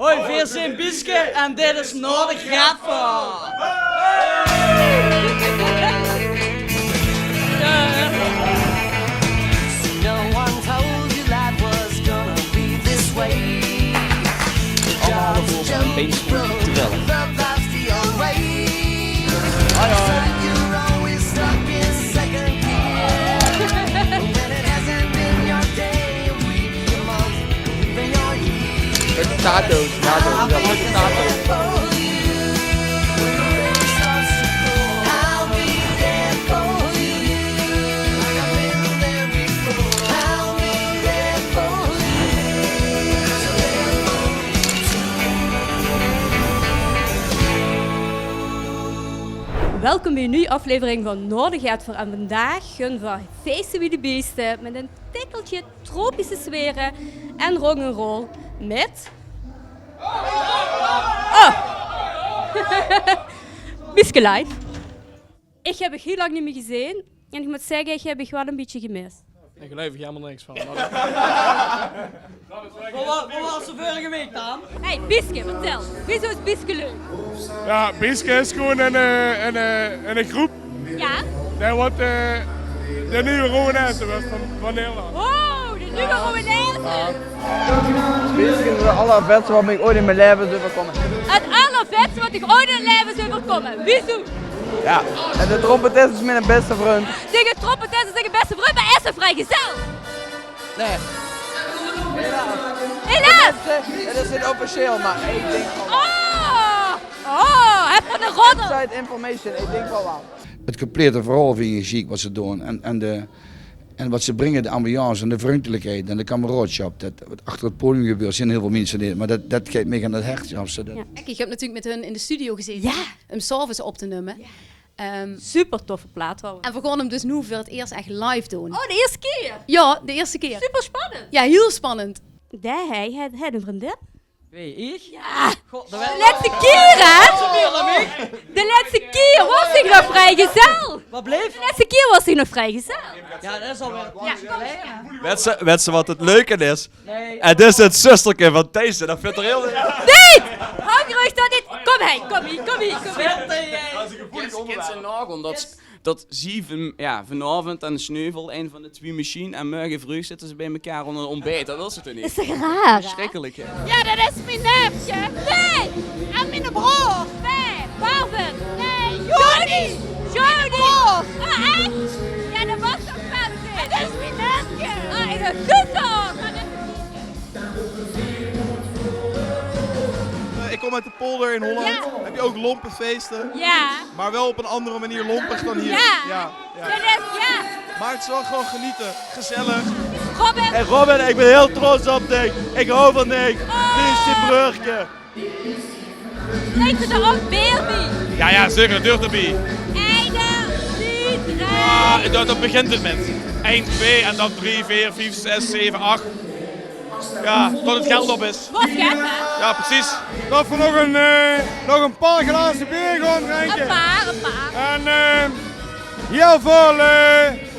Hoi, we zijn Bieske en dit is Noordig Radvoort. No one told you life was gonna be this way. Allemaal voor een beetje te bellen. You're always stuck in second gear. When it hasn't been your day, a week, a month, even your year. Met de tato's, ja, met de tato's. I'll be there for you. Like I've been there before. I'll be there for Welkom bij een nieuwe aflevering van Noordig Radvoort. En vandaag gaan we feesten wie de beesten met een tikkeltje tropische sferen en rock'n'roll met... Bieske live. Ik heb je heel lang niet meer gezien en ik moet zeggen, ik heb je wel een beetje gemist. Ik geloof er helemaal niks van. Wat was er vorige week dan? Hey Bieske, vertel. Wieso is Bieske leuk? Ja, Bieske is gewoon een groep. Ja? Dat wordt de nieuwe Rowanese van Nederland. Wow, de nieuwe Rowanese. Bieske is het allervetste wat ik ooit in mijn leven is overkomen. Het allervetste wat ik ooit in het leven is overkomen. Wieso? Ja, en de trompetist is mijn beste vriend. Tegen trompetist is tegen beste vriend, maar is een vrijgezel. Nee. Helaas! Het is niet officieel, maar ik denk van Heb je een roddel? Inside information, ik denk van wel. Het complete verhaal vind je ziek wat ze doen en wat ze brengen, de ambiance en de vriendelijkheid en de kameraadschap. Dat wat achter het podium gebeurt, zijn heel veel mensen die, maar dat geeft mij aan het hart. Ja. Kijk, ik heb natuurlijk met hun in de studio gezeten Ja. om s'avonds op te nemen. Super toffe plaat trouwens. En we gaan hem dus nu voor het eerst echt live doen. Oh, de eerste keer? Ja, de eerste keer. Super spannend. Ja, heel spannend. Hij had een vriendin. Wie, ik? Ja. God, De laatste keer, hè? De laatste keer was ik nog vrijgezel. Wat bleef? De laatste keer was ik nog vrijgezel. Ja, dat is alweer lang geleden. Weet ze wat het leuke is? Nee. Het is het zusterke van Thijs. Dat vindt er heel... Nee! Hou gerust dat dit... Kom heen, kom hier. Kids en Nagel, dat zie je vanavond aan de sneuvel, een van de twee machines, en morgen vroeg zitten ze bij elkaar onder een ontbijt. Dat is het er niet. Is toch raar, hè? Schrikkelijk, hè? Ja, dat is mijn neefje. Nee! En mijn broer. Nee! Marvin. Nee! Jody! Ah, echt? Ja, dat was toch wel. Dat is mijn neefje. Ah, in een goed. Ik kom uit de polder in Holland. Ja. Heb je ook lompenfeesten? Ja. Maar wel op een andere manier lompig dan hier. Ja. Dat is, ja. Maar het is wel gewoon genieten. Gezellig. Robin. Hey Robin, ik ben heel trots op dich. Ik hou van dich. Dit is je broertje. Weet je er ook meer bij? Ja, zeker, dat durft erbij. Eén, 2, 3. Dat begint het met 1, 2 en dan 3, 4, 5, 6, 7, 8. Ja, tot het geld op is. Wat gaat hè? Ja, precies. Dat we nog een paar glazen bier gaan drinken. Een paar. En heel veel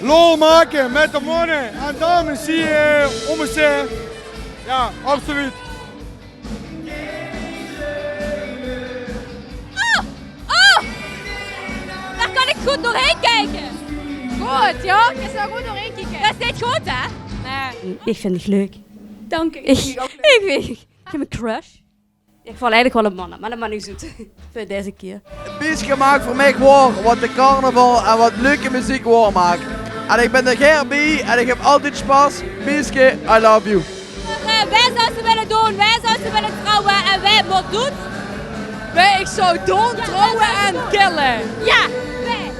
lol maken met de mannen en dames hier om ons heen. Ja, absoluut. Oh! Daar kan ik goed doorheen kijken. Goed, ja. Ik zou goed doorheen kijken. Dat is niet goed, hè? Nee. Ik vind het leuk. Dank u. Ik heb een crush. Ik val eigenlijk wel op mannen, maar dat mag niet zoet. Voor deze keer. Bieske maakt voor mij waar wat de carnaval en wat leuke muziek waar maakt. En ik ben er graag bij en ik heb altijd spas. Bieske, I love you. Wij zouden ze willen doen, wij zouden ze willen trouwen en wij moeten doen. Ik zou doen, trouwen en killen. Ja, wij.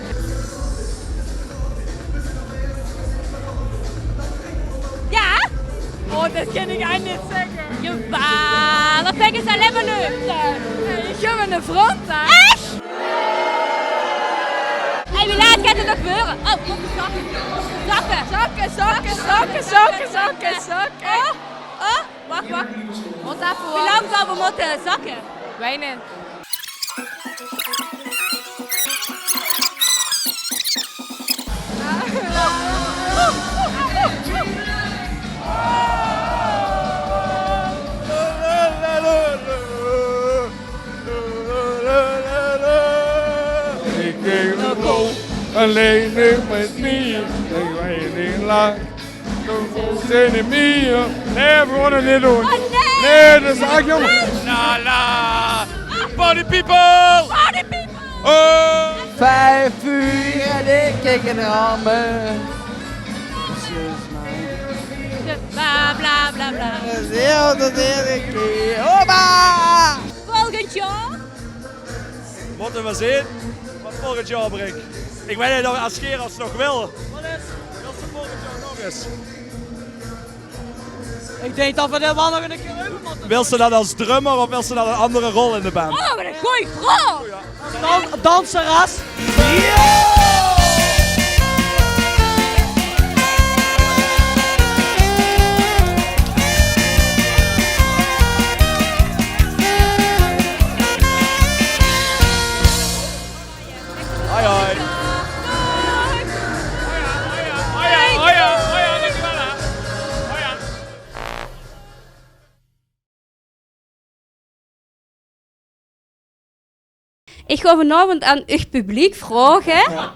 Ja? Oh, dat kan ik eigenlijk niet zeggen. Jawel, dat vind ik alleen maar leuk. Ik heb een front, hè. Echt? En wie laat gaat het nog gebeuren? Oh, wat een zakken. Zakken. Oh, wacht. Wat even Hoe lang zouden we moeten zakken? Weinig. alleen met me. Ik weet niet lang. Zin in me. Nee, we gaan het niet doen. Oh nee! Nee, dat is eigenlijk jongen. La la. Party people. Party people! Oh. 5 uur en ik kijk in de ramen. Bla bla bla bla. Heel de derde keer. Hoppa! Volgend jaar? Moeten we zien wat volgend jaar brengt. Ik weet niet nog als Gerards nog wil. Wat is? Wil ze volgend jaar nog eens? Ik denk dat we dit wel nog een keer over moeten. Wil ze dat als drummer of wil ze dat een andere rol in de band? Oh, wat een goeie vraag! Danseres. Hoi hoi. Ik ga vanavond aan het publiek vragen.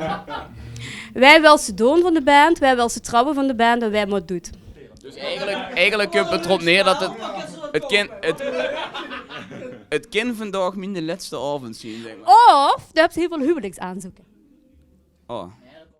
Wij wel ze doen van de band, wij wel ze trappen van de band en wij wat doet. Dus eigenlijk komt het erop neer dat het kind vandaag min de laatste avond zien, zeg maar. Of, je hebt heel veel huwelijksaanzoeken. Oh.